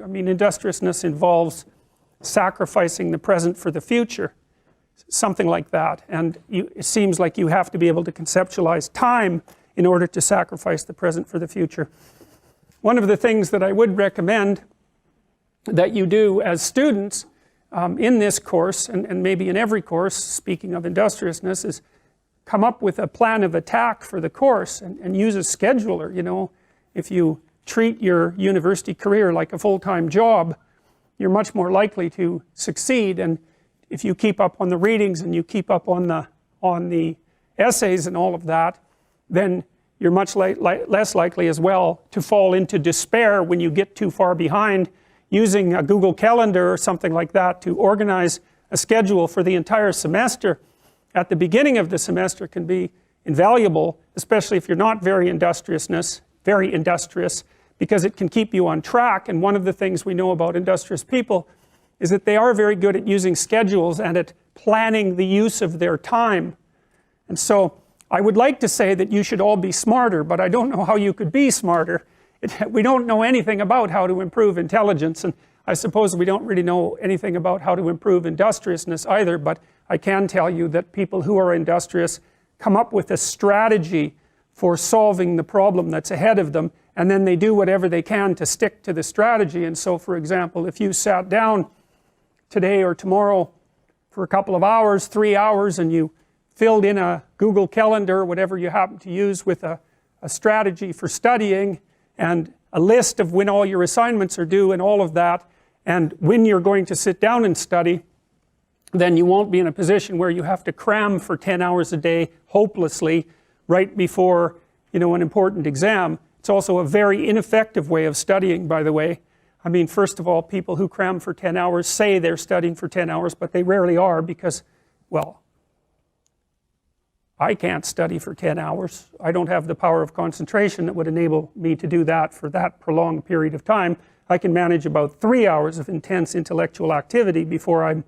I mean, industriousness involves sacrificing the present for the future, something like that. And it seems like you have to be able to conceptualize time in order to sacrifice the present for the future. One of the things that I would recommend that you do as students in this course, and maybe in every course, speaking of industriousness, is come up with a plan of attack for the course and use a scheduler. You know, if you treat your university career like a full-time job, you're much more likely to succeed. And if you keep up on the readings and you keep up on the essays and all of that, then you're much less likely as well to fall into despair when you get too far behind. Using a Google Calendar or something like that to organize a schedule for the entire semester at the beginning of the semester can be invaluable, especially if you're not very industrious, because it can keep you on track. And one of the things we know about industrious people is that they are very good at using schedules and at planning the use of their time. And so I would like to say that you should all be smarter, but I don't know how you could be smarter. We don't know anything about how to improve intelligence, and I suppose we don't really know anything about how to improve industriousness either, but I can tell you that people who are industrious come up with a strategy for solving the problem that's ahead of them, and then they do whatever they can to stick to the strategy. And so, for example, if you sat down today or tomorrow for a couple of hours, 3 hours, and you filled in a Google Calendar or whatever you happen to use with a strategy for studying, and a list of when all your assignments are due and all of that, and when you're going to sit down and study, then you won't be in a position where you have to cram for 10 hours a day hopelessly right before, you know, an important exam. It's also a very ineffective way of studying, by the way. I mean, first of all, people who cram for 10 hours say they're studying for 10 hours, but they rarely are because, well, I can't study for 10 hours. I don't have the power of concentration that would enable me to do that for that prolonged period of time. I can manage about 3 hours of intense intellectual activity before I'm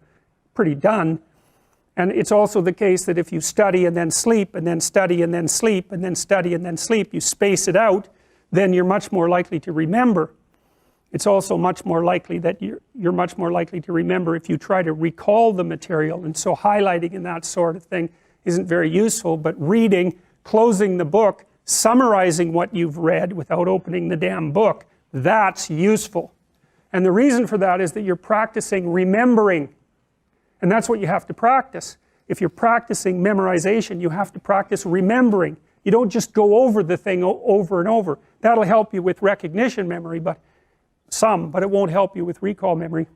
pretty done. And it's also the case that if you study and then sleep and then study and then sleep and then study and then sleep, you space it out, then you're much more likely to remember. It's also much more likely that you're much more likely to remember if you try to recall the material. And so highlighting and that sort of thing isn't very useful, but reading, closing the book, summarizing what you've read without opening the damn book, that's useful. And the reason for that is that you're practicing remembering. And that's what you have to practice. If you're practicing memorization, you have to practice remembering. You don't just go over the thing over and over. That'll help you with recognition memory, but it won't help you with recall memory.